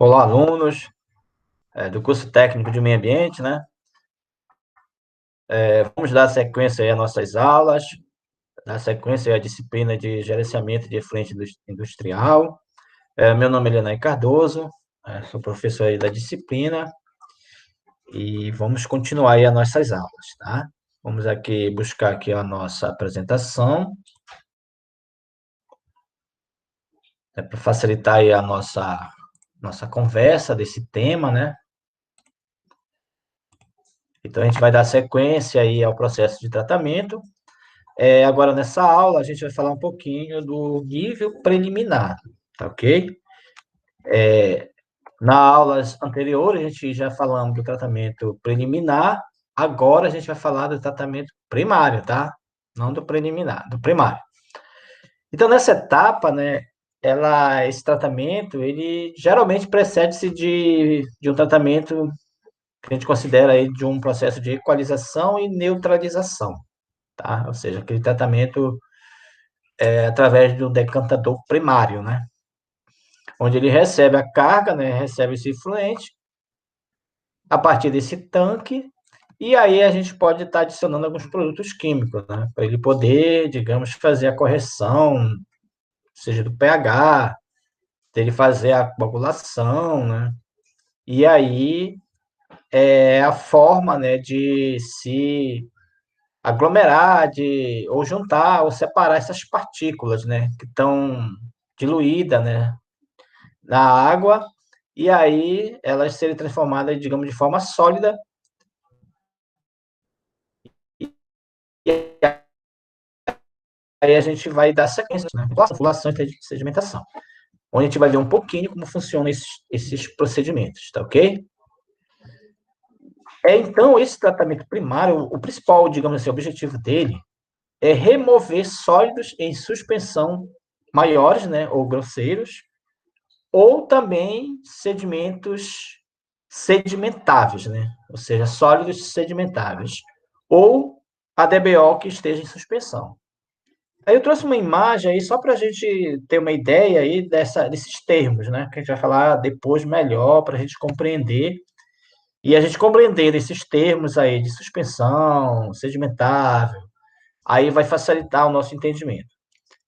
Olá, alunos do curso técnico de meio ambiente, né? Vamos dar sequência aí às nossas aulas, dar sequência aí à disciplina de gerenciamento de efluente industrial. Meu nome é Leonardo Cardoso, sou professor aí da disciplina e vamos continuar aí as nossas aulas, tá? Vamos aqui buscar aqui a nossa apresentação, para facilitar aí a nossa conversa desse tema, né? Então, a gente vai dar sequência aí ao processo de tratamento. Agora, nessa aula, a gente vai falar um pouquinho do nível preliminar, tá ok? Na aulas anteriores, a gente já falamos do tratamento preliminar, agora a gente vai falar do tratamento primário, tá? Não do preliminar, do primário. Então, nessa etapa, né, esse tratamento, ele geralmente precede-se de um tratamento que a gente considera aí de um processo de equalização e neutralização, tá? Ou seja, aquele tratamento através do decantador primário, né? Onde ele recebe a carga, né? Recebe esse efluente a partir desse tanque, e aí a gente pode estar adicionando alguns produtos químicos, né? Para ele poder, digamos, fazer a correção, seja do pH, dele fazer a coagulação, né? E aí é a forma, né, de se aglomerar, ou juntar, ou separar essas partículas, né, que estão diluídas, né, na água, e aí elas serem transformadas, digamos, de forma sólida, e aí a gente vai dar sequência, né? Formulação e sedimentação, onde a gente vai ver um pouquinho como funcionam esses procedimentos, tá ok? Então, esse tratamento primário, o principal, digamos assim, objetivo dele é remover sólidos em suspensão maiores, né, ou grosseiros, ou também sedimentos sedimentáveis, né? Ou seja, sólidos sedimentáveis, ou ADBO que esteja em suspensão. Aí eu trouxe uma imagem aí só para a gente ter uma ideia aí desses termos, né? Que a gente vai falar depois melhor para a gente compreender. E a gente compreender esses termos aí de suspensão, sedimentável, aí vai facilitar o nosso entendimento.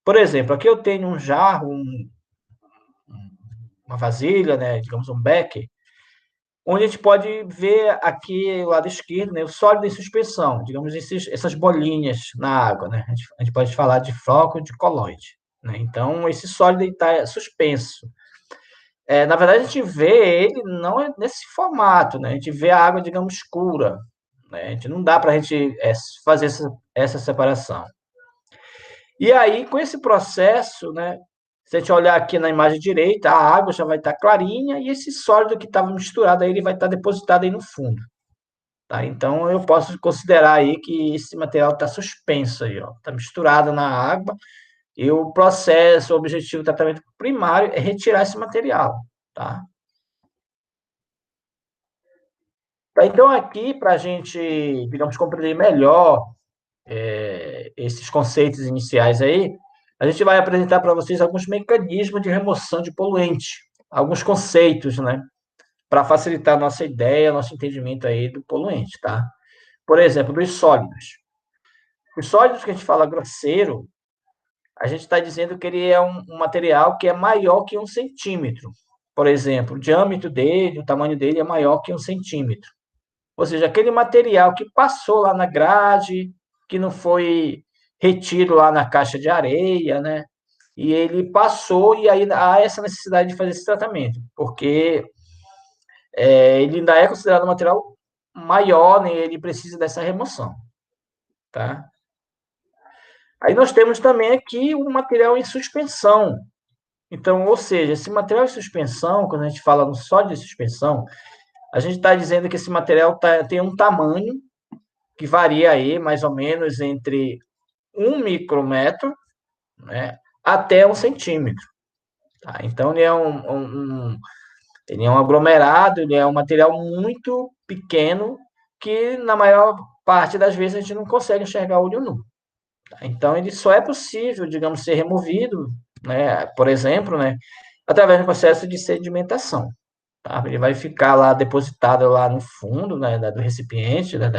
Por exemplo, aqui eu tenho um jarro, uma vasilha, né? Digamos um becker, onde a gente pode ver aqui o lado esquerdo, né, o sólido em suspensão, digamos, essas bolinhas na água, né? A gente pode falar de floco de coloide, né? Então, esse sólido está suspenso. Na verdade, a gente vê ele não é nesse formato, né? A gente vê a água, digamos, escura, né? A gente não dá para a gente fazer essa separação. E aí, com esse processo, né, se a gente olhar aqui na imagem direita, a água já vai estar clarinha e esse sólido que estava misturado aí, ele vai estar depositado aí no fundo. Tá? Então, eu posso considerar aí que esse material está suspenso aí, ó, está misturado na água, e o processo, o objetivo do tratamento primário é retirar esse material, tá? Então, aqui, para a gente, digamos, compreender melhor esses conceitos iniciais aí, a gente vai apresentar para vocês alguns mecanismos de remoção de poluente, alguns conceitos, né, para facilitar a nossa ideia, nosso entendimento aí do poluente, tá? Por exemplo, dos sólidos. Os sólidos que a gente fala grosseiro, a gente está dizendo que ele é um material que é maior que 1 centímetro. Por exemplo, o diâmetro dele, o tamanho dele é maior que 1 centímetro. Ou seja, aquele material que passou lá na grade, que não foi retido lá na caixa de areia, né? E ele passou e aí há essa necessidade de fazer esse tratamento, porque ele ainda é considerado um material maior, né? Ele precisa dessa remoção, tá? Aí nós temos também aqui o material em suspensão. Então, ou seja, esse material em suspensão, quando a gente fala no sólido de suspensão, a gente está dizendo que esse material tem um tamanho que varia aí mais ou menos entre 1 micrômetro, né, até 1 centímetro. Tá? Então, ele é um aglomerado, ele é um material muito pequeno que, na maior parte das vezes, a gente não consegue enxergar olho nu. Tá? Então, ele só é possível, digamos, ser removido, né, por exemplo, né, através do processo de sedimentação. tá? Ele vai ficar lá depositado lá no fundo, né, do recipiente, né,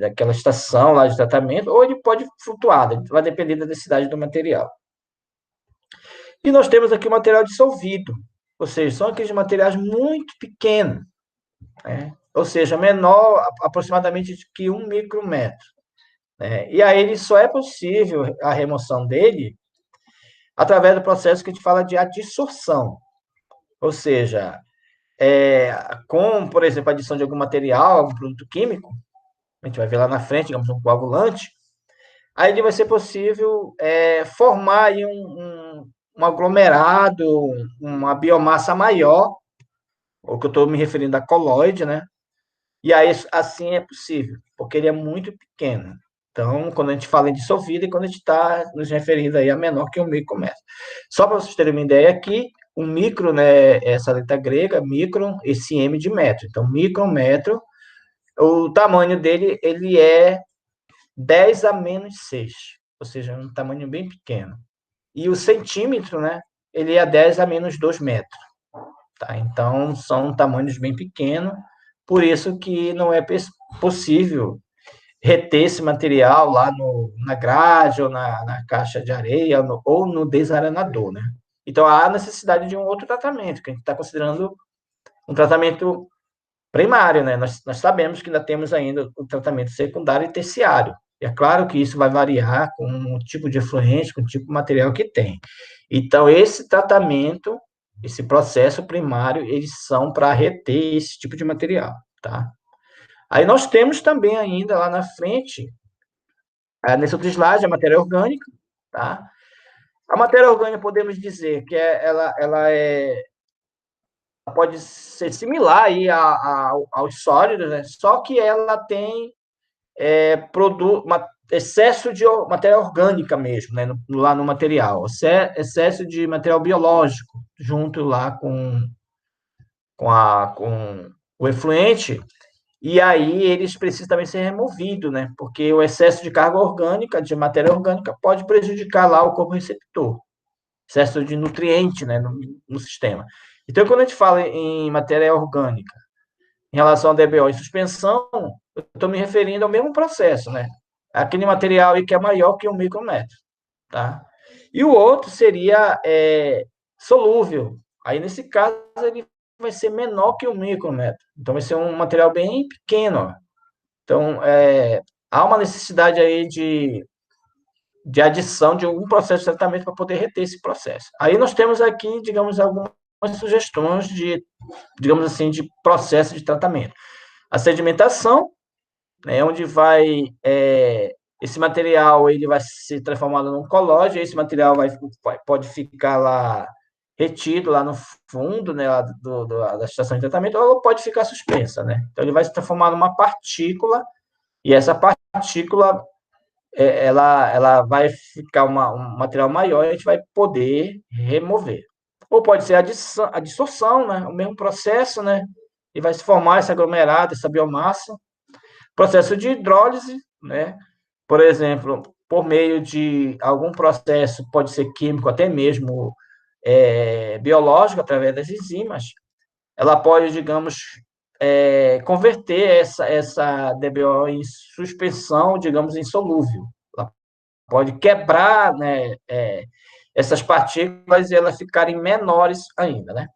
daquela estação lá de tratamento, ou ele pode flutuar, vai depender da densidade do material. E nós temos aqui o material dissolvido, ou seja, são aqueles materiais muito pequenos, né? Ou seja, menor aproximadamente que 1 micrômetro. Né? E aí ele só é possível a remoção dele através do processo que a gente fala de adsorção. Ou seja, com, por exemplo, a adição de algum material, algum produto químico, a gente vai ver lá na frente, digamos, um coagulante, aí vai ser possível formar aí um aglomerado, uma biomassa maior, o que eu estou me referindo a coloide, né? E aí, assim é possível, porque ele é muito pequeno. Então, quando a gente fala em dissolvido, e quando a gente está nos referindo aí a menor que 1 micrômetro. Só para vocês terem uma ideia aqui, um micro, né, essa letra grega, micron, esse M de metro. Então, micrômetro, o tamanho dele, ele é 10 a menos 6, ou seja, um tamanho bem pequeno. E o centímetro, né, ele é 10 a menos 2 metros. Tá? Então, são tamanhos bem pequenos, por isso que não é possível reter esse material lá na grade ou na caixa de areia ou no desarenador, né? Então, há necessidade de um outro tratamento, que a gente está considerando um tratamento primário, né? Nós sabemos que ainda temos ainda o tratamento secundário e terciário. E é claro que isso vai variar com o tipo de efluente, com o tipo de material que tem. Então, esse tratamento, esse processo primário, eles são para reter esse tipo de material, tá? Aí nós temos também ainda lá na frente, nesse outro slide, a matéria orgânica, tá? A matéria orgânica, podemos dizer que ela pode ser similar aí aos sólidos, né? Só que ela tem excesso de matéria orgânica mesmo, né? Lá no material, excesso de material biológico junto lá com o efluente, e aí eles precisam também ser removidos, né? Porque o excesso de carga orgânica, de matéria orgânica, pode prejudicar lá o corpo receptor, excesso de nutriente, né, no sistema. Então, quando a gente fala em matéria orgânica, em relação ao DBO em suspensão, eu estou me referindo ao mesmo processo, né? Aquele material aí que é maior que 1 micrômetro, tá? E o outro seria solúvel. Aí, nesse caso, ele vai ser menor que 1 micrômetro. Então, vai ser um material bem pequeno. Ó. Então, há uma necessidade aí de adição de algum processo de tratamento para poder reter esse processo. Aí nós temos aqui, digamos, algumas sugestões de, digamos assim, de processo de tratamento. A sedimentação, né, onde esse material ele vai ser transformado num colóide, esse material pode ficar lá retido lá no fundo, né, lá da estação de tratamento, ou pode ficar suspensa, né? Então ele vai se transformar numa partícula e essa partícula ela vai ficar um material maior e a gente vai poder remover. Ou pode ser a dissorção, né? O mesmo processo, né? E vai se formar esse aglomerado, essa biomassa. Processo de hidrólise, né? Por exemplo, por meio de algum processo, pode ser químico, até mesmo biológico, através das enzimas, ela pode, digamos, converter essa DBO em suspensão, digamos, em solúvel. Ela pode quebrar, né, essas partículas e elas ficarem menores ainda, né?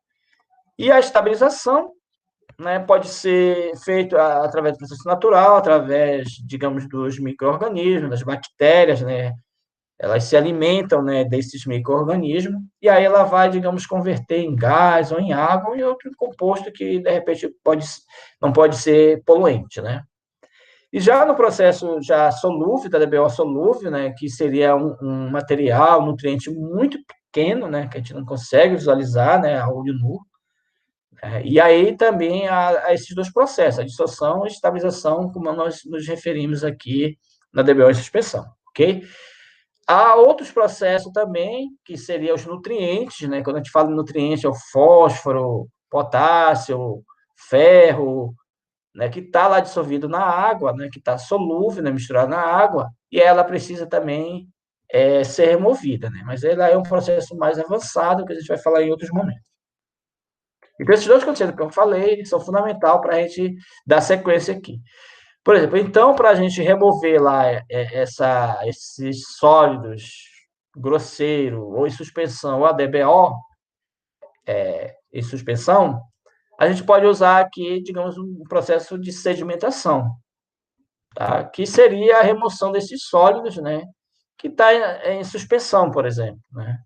E a estabilização, né, pode ser feito através do processo natural, através, digamos, dos micro-organismos, das bactérias, né? Elas se alimentam, né, desses micro-organismos e aí ela vai, digamos, converter em gás ou em água ou em outro composto que, de repente, não pode ser poluente, né? E já no processo já solúvel, da DBO solúvel, né, que seria um material, um nutriente muito pequeno, né, que a gente não consegue visualizar, né, a olho nu. E aí também há esses dois processos, a dissolução e estabilização, como nós nos referimos aqui na DBO em suspensão, ok? Há outros processos também, que seriam os nutrientes, né? Quando a gente fala de nutrientes, é o fósforo, potássio, ferro, né, que está lá dissolvido na água, né, que está solúvel, né, misturado na água, e ela precisa também ser removida, né? Mas ela é um processo mais avançado que a gente vai falar em outros momentos. Então, esses dois conceitos que eu falei, eles são fundamentais para a gente dar sequência aqui. Por exemplo, então, para a gente remover lá esses sólidos grosseiro ou em suspensão, ou ADBO, em suspensão, a gente pode usar aqui, digamos, um processo de sedimentação, tá? Que seria a remoção desses sólidos, né? Que está em suspensão, por exemplo, né?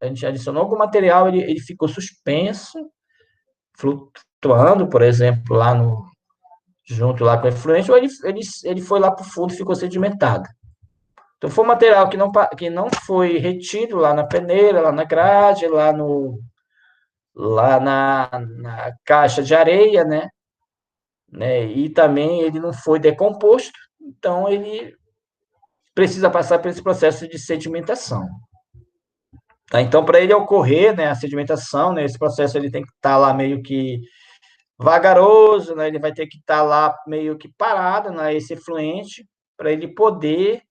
A gente adicionou algum material, ele ficou suspenso, flutuando, por exemplo, lá no, junto lá com o efluente, ou ele foi lá para o fundo e ficou sedimentado. Então, foi um material que não foi retido lá na peneira, lá na grade, lá na caixa de areia, né? E também ele não foi decomposto, então ele precisa passar por esse processo de sedimentação. Tá? Então, para ele ocorrer, né, a sedimentação, né, esse processo ele tem que estar lá meio que vagaroso, né, ele vai ter que estar lá meio que parado, né, esse efluente, para ele poder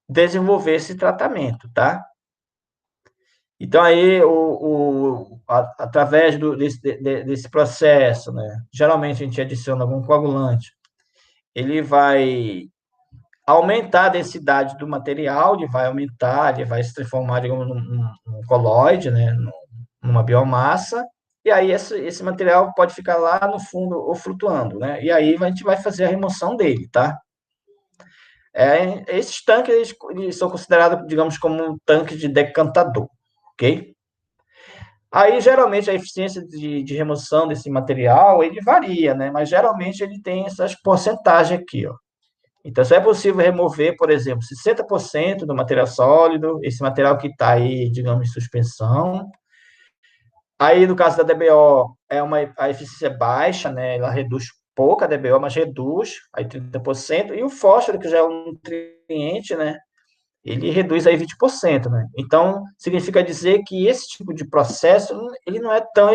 desenvolver esse tratamento, tá? Então, aí, através desse processo, né, geralmente a gente adiciona algum coagulante, ele vai aumentar a densidade do material, ele vai aumentar, ele vai se transformar, digamos, num colóide, né, numa biomassa, e aí esse material pode ficar lá no fundo ou flutuando, né? E aí a gente vai fazer a remoção dele, tá? Esses tanques eles são considerados, digamos, como um tanque de decantador, ok? Aí, geralmente, a eficiência de remoção desse material, ele varia, né? Mas, geralmente, ele tem essas porcentagens aqui, ó. Então, se é possível remover, por exemplo, 60% do material sólido, esse material que está aí, digamos, em suspensão. Aí, no caso da DBO, a eficiência baixa, né? Ela reduz pouco a DBO, mas reduz aí 30%. E o fósforo, que já é um nutriente, né? Ele reduz aí 20%, né? Então, significa dizer que esse tipo de processo, ele não é tão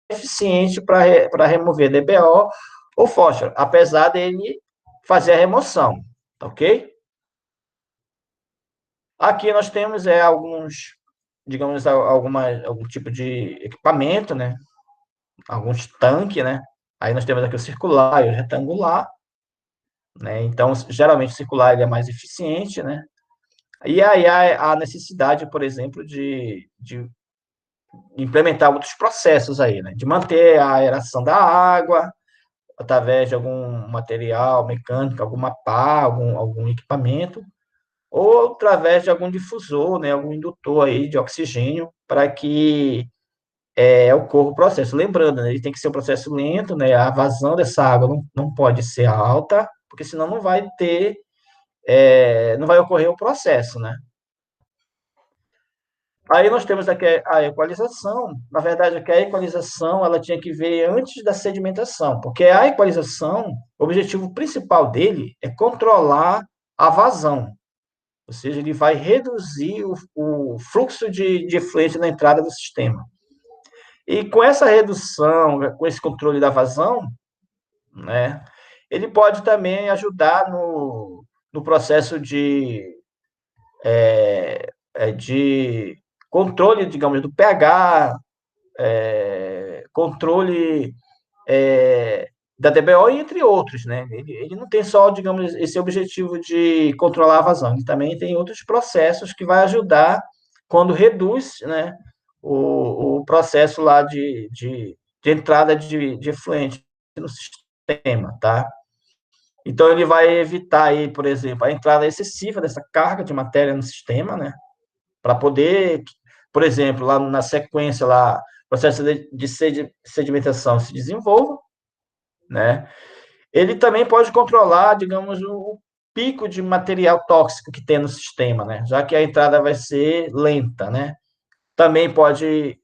eficiente para remover DBO ou fósforo, apesar dele fazer a remoção, tá ok? Aqui nós temos alguns, digamos, algum tipo de equipamento, né? Alguns tanques, né? Aí nós temos aqui o circular e o retangular, né? Então, geralmente o circular ele é mais eficiente, né? E aí há a necessidade, por exemplo, de implementar outros processos aí, né? De manter a aeração da água através de algum material mecânico, alguma pá, algum equipamento, ou através de algum difusor, né? Algum indutor aí de oxigênio para que ocorra o processo. Lembrando, né, ele tem que ser um processo lento, né? A vazão dessa água não pode ser alta, porque senão não vai ter, não vai ocorrer o processo, né? Aí nós temos aqui a equalização. Na verdade, aqui a equalização ela tinha que ver antes da sedimentação, porque a equalização, o objetivo principal dele é controlar a vazão, ou seja, ele vai reduzir o fluxo de efluente na entrada do sistema. E com essa redução, com esse controle da vazão, né, ele pode também ajudar no processo de controle, digamos, do pH, controle da DBO, entre outros, né? Ele não tem só, digamos, esse objetivo de controlar a vazão, ele também tem outros processos que vai ajudar quando reduz, né, o processo lá de entrada de efluente no sistema, tá? Então, ele vai evitar aí, por exemplo, a entrada excessiva dessa carga de matéria no sistema, né? Para poder, por exemplo, lá na sequência, lá, o processo de sedimentação se desenvolva, né? Ele também pode controlar, digamos, o pico de material tóxico que tem no sistema, né? Já que a entrada vai ser lenta, né? Também pode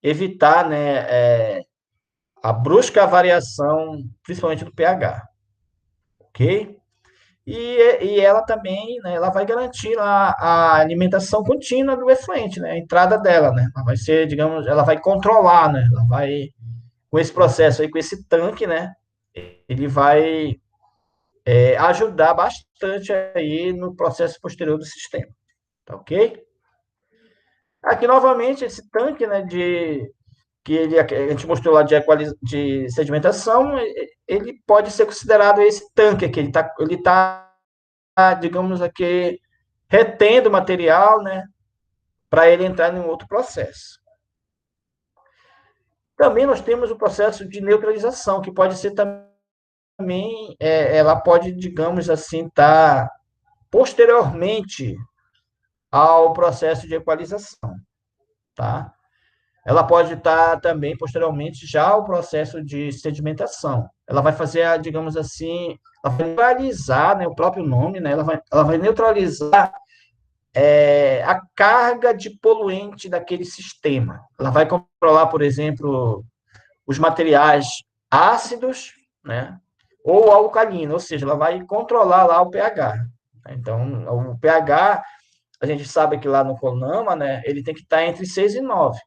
evitar, né, a brusca variação, principalmente do pH, ok? E ela também, né, ela vai garantir a alimentação contínua do efluente, né, a entrada dela, né, ela vai ser, digamos, ela vai controlar, né, ela vai, com esse processo aí, com esse tanque, né, ele vai ajudar bastante aí no processo posterior do sistema, tá ok? Aqui, novamente, esse tanque, né, que a gente mostrou lá de sedimentação, ele pode ser considerado esse tanque aqui, ele tá, digamos aqui, retendo material, né, para ele entrar em um outro processo. Também nós temos o processo de neutralização, que pode ser também, ela pode, digamos assim, estar posteriormente ao processo de equalização, tá? Ela pode estar também posteriormente já ao processo de sedimentação. Ela vai fazer, digamos assim, ela vai neutralizar, né, o próprio nome, né, ela vai neutralizar a carga de poluente daquele sistema. Ela vai controlar, por exemplo, os materiais ácidos, né, ou alcalino, ou seja, ela vai controlar lá o pH. Então, o pH, a gente sabe que lá no CONAMA, né, ele tem que estar entre 6 e 9.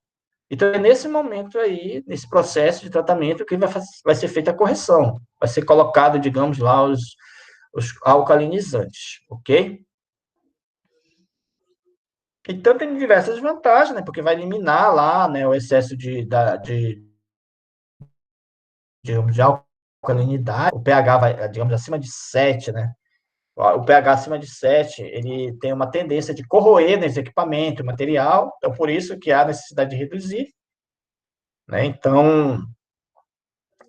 Então, é nesse momento aí, nesse processo de tratamento, que vai ser feita a correção. Vai ser colocado, digamos, lá os alcalinizantes, ok? Então, tem diversas vantagens, né? Porque vai eliminar lá, né, o excesso de alcalinidade. O pH vai, digamos, acima de 7, né? O pH acima de 7, ele tem uma tendência de corroer nesse equipamento, material. Então, por isso que há necessidade de reduzir, né? Então,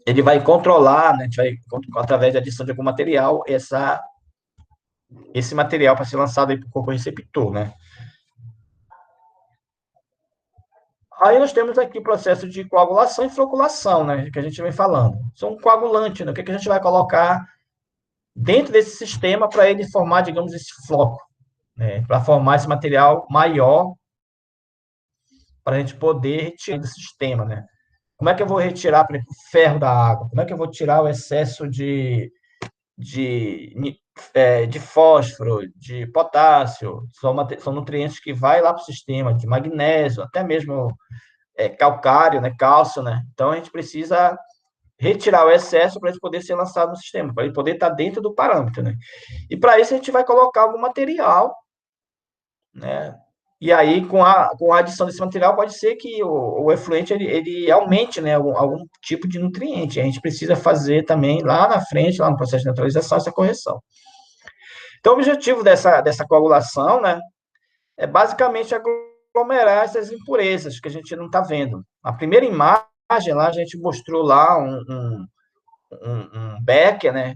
ele vai controlar, né, a gente vai, através da adição de algum material, esse material para ser lançado aí para o corpo receptor, né? Aí nós temos aqui o processo de coagulação e floculação, né, que a gente vem falando. São um coagulante, né? O que a gente vai colocar dentro desse sistema para ele formar, digamos, esse floco, né? Para formar esse material maior para a gente poder retirar do sistema, né? Como é que eu vou retirar, por exemplo, o ferro da água? Como é que eu vou tirar o excesso de, de fósforo, de potássio, são nutrientes que vai lá para o sistema, de magnésio, até mesmo calcário, né, cálcio, né? Então a gente precisa retirar o excesso para ele poder ser lançado no sistema, para ele poder estar dentro do parâmetro, né? E para isso a gente vai colocar algum material, né? E aí, com a adição desse material, pode ser que o efluente ele aumente, né, algum tipo de nutriente. A gente precisa fazer também lá na frente, lá no processo de neutralização, essa correção. Então, o objetivo dessa coagulação, né, é basicamente aglomerar essas impurezas que a gente não está vendo. A primeira imagem lá, a gente mostrou lá um becker, né,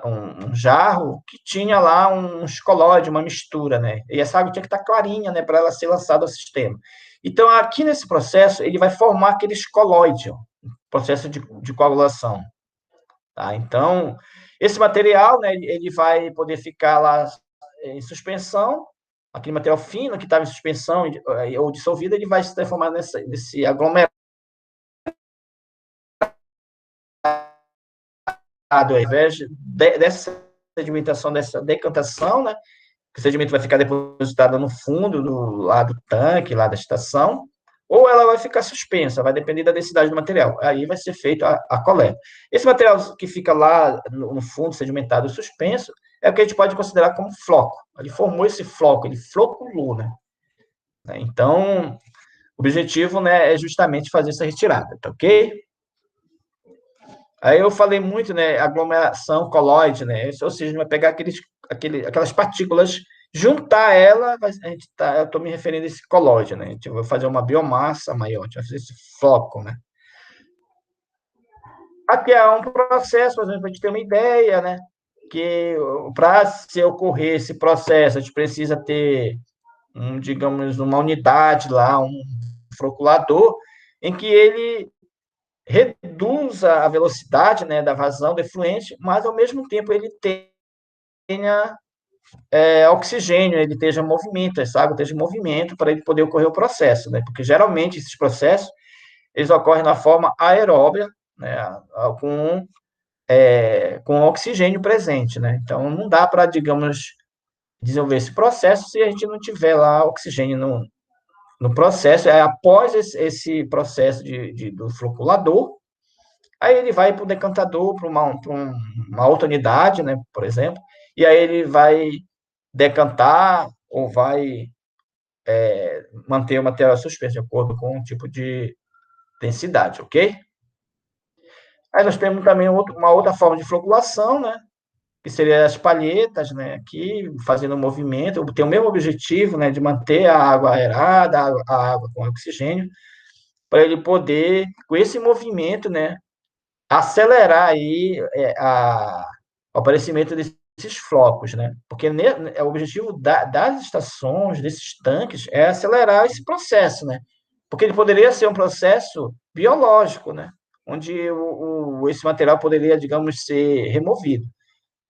um jarro que tinha lá um colóide, uma mistura, né? E essa água tinha que estar clarinha, né, para ela ser lançada ao sistema. Então, aqui nesse processo, ele vai formar aquele colóide, ó, processo de coagulação. Tá? Então, esse material, né, ele vai poder ficar lá em suspensão, aquele material fino que estava em suspensão ou dissolvido, ele vai se transformar nesse aglomerado, ao invés dessa sedimentação, dessa decantação, né, que o sedimento vai ficar depositado no fundo, do lado do tanque, lá da estação, ou ela vai ficar suspensa, vai depender da densidade do material. Aí vai ser feita a coleta. Esse material que fica lá no fundo, sedimentado e suspenso, é o que a gente pode considerar como floco. Ele formou esse floco, ele floculou, né? Então, o objetivo, né, é justamente fazer essa retirada, tá ok? Aí eu falei muito, né, aglomeração colóide, né? Ou seja, a gente vai pegar aquelas partículas, juntar ela, eu estou me referindo a esse colóide, né? A gente vai fazer uma biomassa maior, a gente vai fazer esse floco, né? Aqui é um processo, por exemplo, para a gente ter uma ideia, né? Que para se ocorrer esse processo, a gente precisa ter, digamos, uma unidade lá, um floculador, em que ele reduz a velocidade, né, da vazão do efluente, mas ao mesmo tempo ele tenha oxigênio, ele esteja em movimento, essa água esteja em movimento para ele poder ocorrer o processo, né? Porque geralmente esses processos eles ocorrem na forma aeróbia, né, com oxigênio presente, né? Então não dá para, digamos, desenvolver esse processo se a gente não tiver lá oxigênio no processo. Após esse processo do floculador, aí ele vai para o decantador, para uma outra unidade, né, por exemplo, e aí ele vai decantar ou vai manter o material suspenso de acordo com o tipo densidade, ok? Aí nós temos também uma outra forma de floculação, né? Que seria as palhetas, né? Aqui fazendo um movimento, tem o mesmo objetivo, né? De manter a água aerada, a água com oxigênio, para ele poder, com esse movimento, né? Acelerar aí o aparecimento desses flocos, né? Porque o objetivo das estações, desses tanques, é acelerar esse processo, né? Porque ele poderia ser um processo biológico, né? Onde esse material poderia, digamos, ser removido.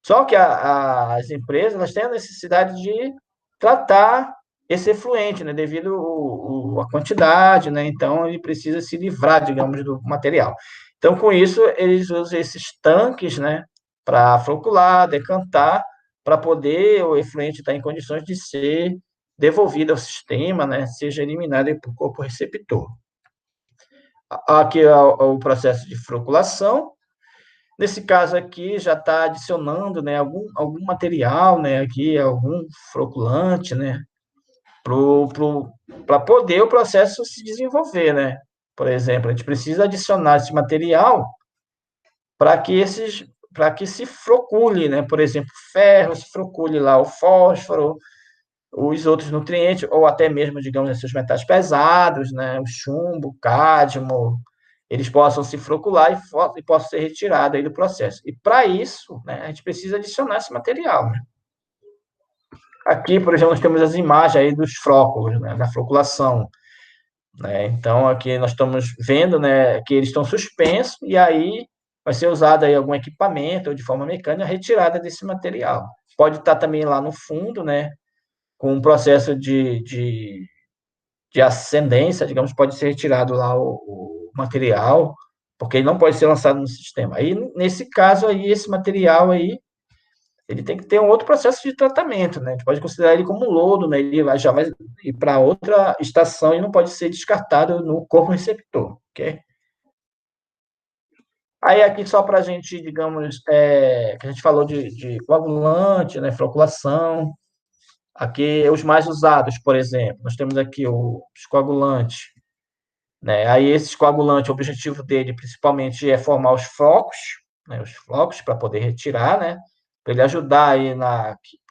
Só que as empresas elas têm a necessidade de tratar esse efluente, né? Devido à quantidade, né? Então, ele precisa se livrar, digamos, do material. Então, com isso, eles usam esses tanques, né? Para flocular, decantar, para poder o efluente estar em condições de ser devolvido ao sistema, né? Seja eliminado por corpo receptor. Aqui é o processo de floculação. Nesse caso aqui, já está adicionando, né, algum material, né, aqui, algum floculante, né, para poder o processo se desenvolver, né. Por exemplo, a gente precisa adicionar esse material para que se flocule, né, por exemplo, ferro, se flocule lá o fósforo, os outros nutrientes, ou até mesmo, digamos, esses metais pesados, né, o chumbo, o cádmio, eles possam se flocular e possam ser retirados aí do processo. E para isso, né, a gente precisa adicionar esse material. Né? Aqui, por exemplo, nós temos as imagens aí dos flóculos, né, da floculação. Né? Então, aqui nós estamos vendo, né, que eles estão suspensos e aí vai ser usado aí algum equipamento ou de forma mecânica a retirada desse material. Pode estar também lá no fundo, né, com um processo de ascendência, digamos, pode ser retirado lá o material, porque ele não pode ser lançado no sistema. Aí, nesse caso aí, esse material aí, ele tem que ter um outro processo de tratamento, né? A gente pode considerar ele como um lodo, né? Já vai ir para outra estação e não pode ser descartado no corpo receptor, ok? Aí aqui só para a gente, digamos, que a gente falou de coagulante, né, floculação, aqui os mais usados, por exemplo, nós temos aqui os coagulantes, né? Aí esse coagulante, o objetivo dele principalmente é formar né? Os flocos para poder retirar, né? Para ele ajudar aí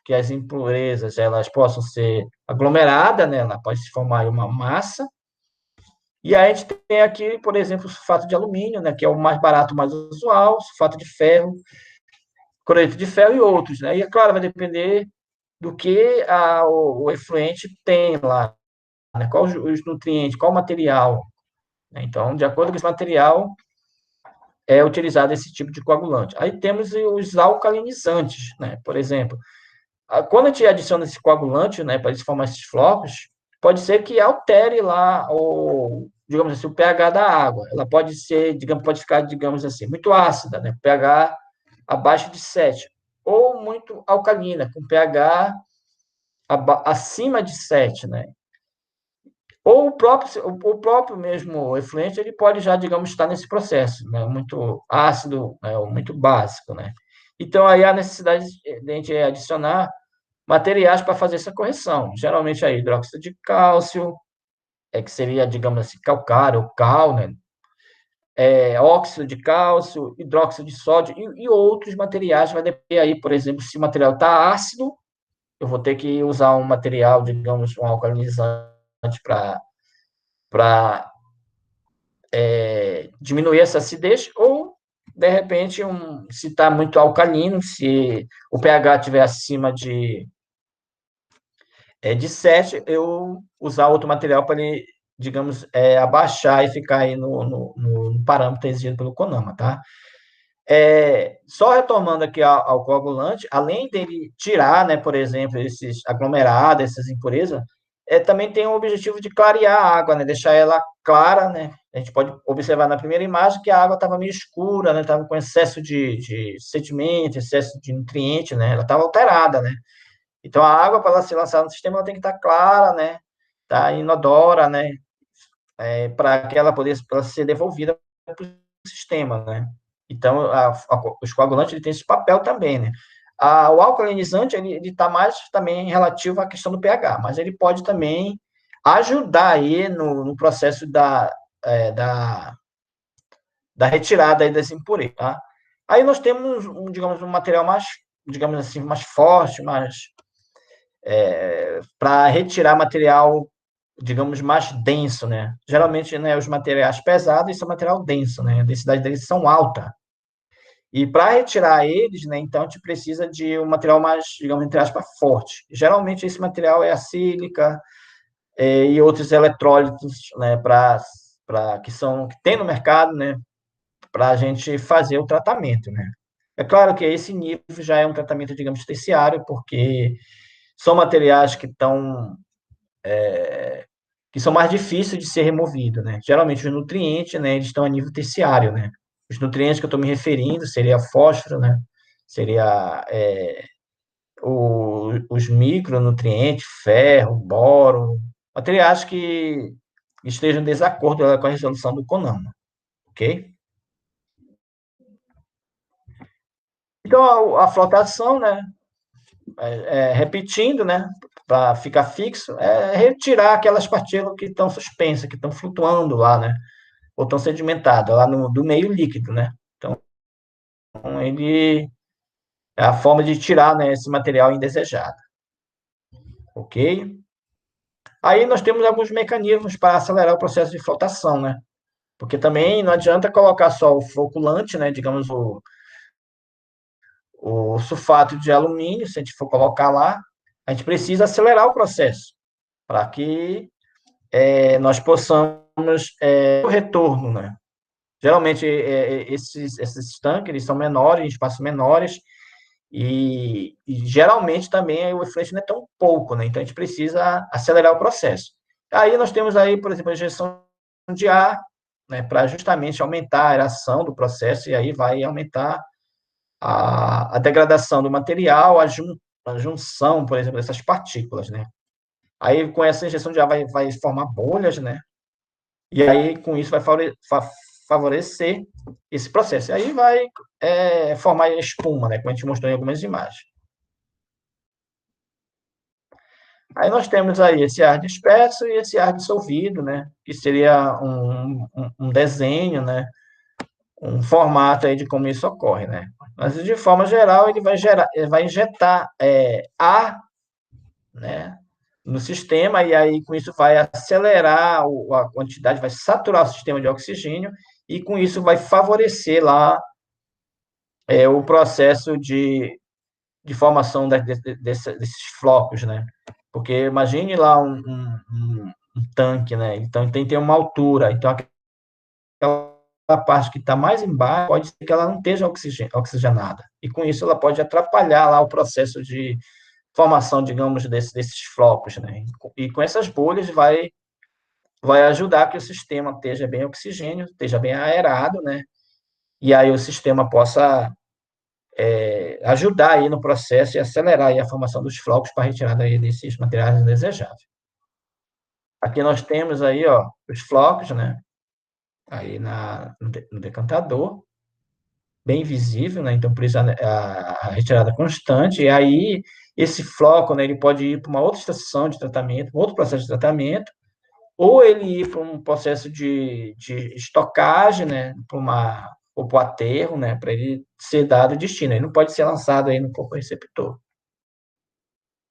que as impurezas elas possam ser aglomeradas, né? Ela pode se formar uma massa. E aí a gente tem aqui, por exemplo, o sulfato de alumínio, né? Que é o mais barato, mais usual, sulfato de ferro, cloreto de ferro e outros, né? E é claro, vai depender do que o efluente tem lá, né? Qual os nutrientes, qual o material. Né? Então, de acordo com esse material, é utilizado esse tipo de coagulante. Aí temos os alcalinizantes, né? Por exemplo, quando a gente adiciona esse coagulante, né, para formar esses flocos, pode ser que altere lá digamos assim, o pH da água. Ela pode ser, digamos, pode ficar, digamos assim, muito ácida, né? pH abaixo de 7, ou muito alcalina, com pH acima de 7, né? Ou o próprio mesmo efluente, ele pode já, digamos, estar nesse processo, né? Muito ácido, né? Ou muito básico, né? Então, aí há necessidade de a gente adicionar materiais para fazer essa correção. Geralmente, aí, hidróxido de cálcio, que seria, digamos assim, calcário, ou cal, né? Óxido de cálcio, hidróxido de sódio e outros materiais. Vai depender aí, por exemplo, se o material está ácido, eu vou ter que usar um material, digamos, um alcalinizante para diminuir essa acidez, ou, de repente, se está muito alcalino, se o pH estiver acima de 7, eu usar outro material para ele, digamos, abaixar e ficar aí no parâmetro exigido pelo CONAMA, tá? Só retomando aqui ao coagulante, além dele tirar, né, por exemplo, esses aglomerados, essas impurezas, também tem o objetivo de clarear a água, né, deixar ela clara, né? A gente pode observar na primeira imagem que a água estava meio escura, né, estava com excesso de sedimento, excesso de nutriente, né? Ela estava alterada, né? Então a água para ela ser lançada no sistema ela tem que estar clara, né? Tá inodora, né? Para que ela poder ser devolvida para o sistema, né? Então, os coagulantes ele tem esse papel também, né? O alcalinizante ele está mais também relativo à questão do pH, mas ele pode também ajudar aí no processo da retirada aí das impurezas, tá? Aí nós temos, digamos, um material mais, digamos assim, mais forte, mais para retirar material, digamos, mais denso, né? Geralmente, né, os materiais pesados são material denso, né? A densidade deles são alta. E para retirar eles, né, então a gente precisa de um material mais, digamos, entre aspas, forte. Geralmente esse material é a sílica e outros eletrólitos, né, que tem no mercado, né, para a gente fazer o tratamento, né. É claro que esse nível já é um tratamento, digamos, terciário, porque são materiais que são mais difíceis de ser removidos, né? Geralmente os nutrientes, né, eles estão a nível terciário, né? Os nutrientes que eu estou me referindo seria fósforo, né? Seria os micronutrientes, ferro, boro, materiais que estejam em desacordo com a resolução do CONAMA, ok? Então, a flotação, né, repetindo, né, para ficar fixo, é retirar aquelas partículas que estão suspensas, que estão flutuando lá, né, ou estão sedimentadas lá do meio líquido, né. Então, ele é a forma de tirar, né, esse material indesejado, ok? Aí nós temos alguns mecanismos para acelerar o processo de flotação, né? Porque também não adianta colocar só o floculante, né? Digamos, o sulfato de alumínio, se a gente for colocar lá, a gente precisa acelerar o processo para que nós possamos o retorno, né? Geralmente, esses tanques eles são menores, em espaços menores, e geralmente também o efluente não é tão pouco, né? Então a gente precisa acelerar o processo. Aí nós temos aí, por exemplo, a injeção de ar, né, para justamente aumentar a aeração do processo, e aí vai aumentar a degradação do material, a junção, por exemplo, dessas partículas, né? Aí com essa injeção de ar vai formar bolhas, né? E aí com isso vai favorecer esse processo. E aí vai formar espuma, né? Como a gente mostrou em algumas imagens. Aí nós temos aí esse ar disperso e esse ar dissolvido, né? Que seria um desenho, né? Um formato aí de como isso ocorre, né? Mas de forma geral ele vai injetar ar, né? No sistema e aí com isso vai acelerar a quantidade, vai saturar o sistema de oxigênio e com isso vai favorecer lá o processo de formação desses flocos, né? Porque imagine lá um tanque, né? Então tem que ter uma altura. Então aquela parte que está mais embaixo pode ser que ela não esteja oxigenada. E com isso ela pode atrapalhar lá o processo de formação, digamos, desses flocos, né? E com essas bolhas vai ajudar que o sistema esteja bem oxigênio, esteja bem aerado, né? E aí o sistema possa ajudar aí no processo e acelerar aí a formação dos flocos para retirada aí desses materiais indesejáveis. Aqui nós temos aí, ó, os flocos, né? Aí no decantador, bem visível, né? Então, por isso a retirada constante. E aí, esse floco, né, ele pode ir para uma outra estação de tratamento, um outro processo de tratamento, ou ele ir para um processo de estocagem, né? Ou para o aterro, né? Para ele ser dado destino. Ele não pode ser lançado aí no corpo receptor.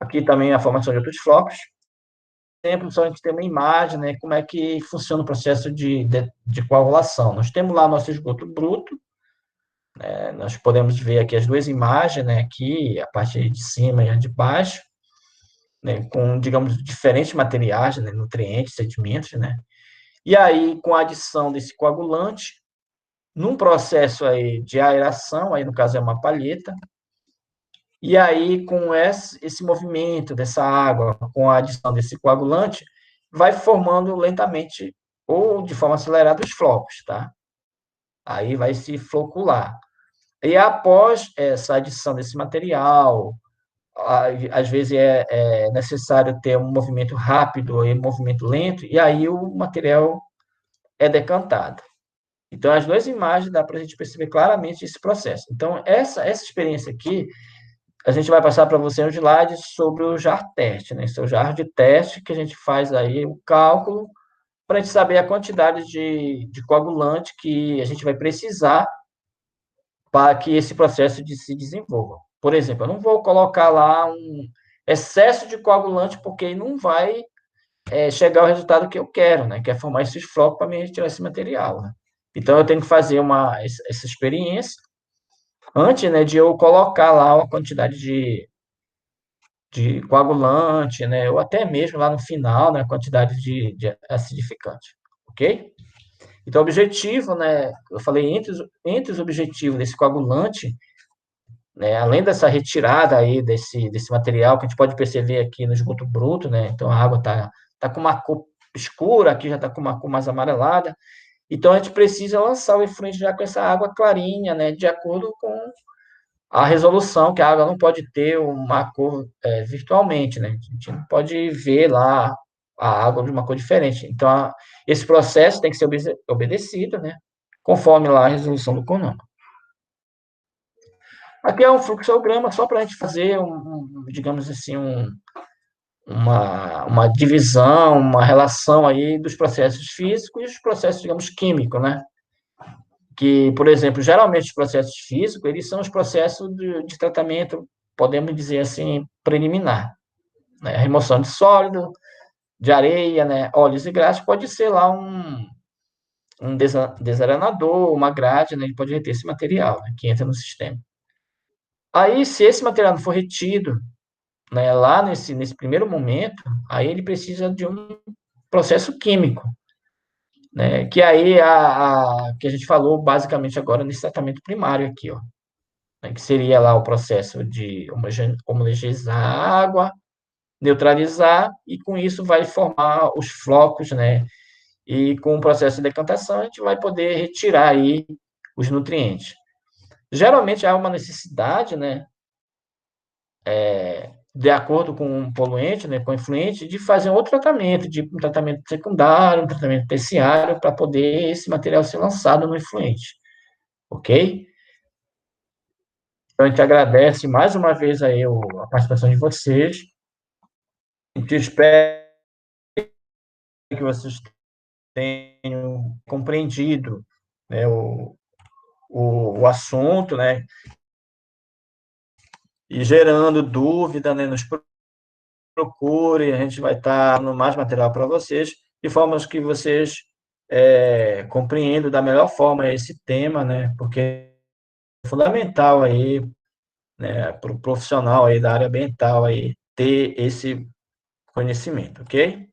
Aqui também a formação de outros flocos. Exemplo, só a gente tem uma imagem, né, como é que funciona o processo de coagulação. Nós temos lá nosso esgoto bruto, né, nós podemos ver aqui as duas imagens, né, aqui, a parte de cima e a de baixo, né, com, digamos, diferentes materiais, né, nutrientes, sedimentos, né, e aí, com a adição desse coagulante, num processo aí de aeração, aí no caso é uma palheta, e aí, com esse movimento dessa água, com a adição desse coagulante, vai formando lentamente ou de forma acelerada os flocos, tá? Aí vai se flocular. E após essa adição desse material, às vezes é necessário ter um movimento rápido e um movimento lento, e aí o material é decantado. Então, as duas imagens dá para a gente perceber claramente esse processo. Então, essa experiência aqui a gente vai passar para você um slide sobre o JAR teste, né? Esse é o JAR de teste que a gente faz aí o cálculo para a gente saber a quantidade de coagulante que a gente vai precisar para que esse processo se desenvolva. Por exemplo, eu não vou colocar lá um excesso de coagulante, porque não vai chegar ao resultado que eu quero, né? Que é formar esses flocos para me retirar esse material, né? Então, eu tenho que fazer essa experiência antes, né, de eu colocar lá a quantidade de coagulante, né? Ou até mesmo lá no final, né, a quantidade de acidificante, ok? Então, o objetivo, né? Eu falei entre os objetivos desse coagulante, né, além dessa retirada aí desse material, que a gente pode perceber aqui no esgoto bruto, né? Então, a água tá com uma cor escura, aqui já está com uma cor mais amarelada. Então, a gente precisa lançar o efluente já com essa água clarinha, né? De acordo com a resolução, que a água não pode ter uma cor virtualmente, né? A gente não pode ver lá a água de uma cor diferente. Então, esse processo tem que ser obedecido, né? Conforme lá a resolução do CONAMA. Aqui é um fluxograma só para a gente fazer, digamos assim, uma divisão, uma relação aí dos processos físicos e os processos, digamos, químicos, né? Que, por exemplo, geralmente os processos físicos, eles são os processos de tratamento, podemos dizer assim, preliminar, né? A remoção de sólido, de areia, né? Óleos e graxas, pode ser lá um desarenador, uma grade, né? Ele pode reter esse material, né? Que entra no sistema. Aí, se esse material não for retido, né, lá nesse primeiro momento, aí ele precisa de um processo químico, né? Que aí que a gente falou basicamente agora nesse tratamento primário aqui, ó, né, que seria lá o processo de homogeneizar a água, neutralizar, e com isso vai formar os flocos, né? E com o processo de decantação, a gente vai poder retirar aí os nutrientes. Geralmente há uma necessidade, né? De acordo com o poluente, né, com o efluente, de fazer outro tratamento, de um tratamento secundário, um tratamento terciário, para poder esse material ser lançado no efluente, ok? Então, a gente agradece mais uma vez aí a participação de vocês. A gente espera que vocês tenham compreendido, né, o assunto, né, e gerando dúvida, né, nos procure, a gente vai estar dando mais material para vocês, de forma que vocês compreendam da melhor forma esse tema, né, porque é fundamental aí, né, para o profissional aí da área ambiental aí ter esse conhecimento, ok?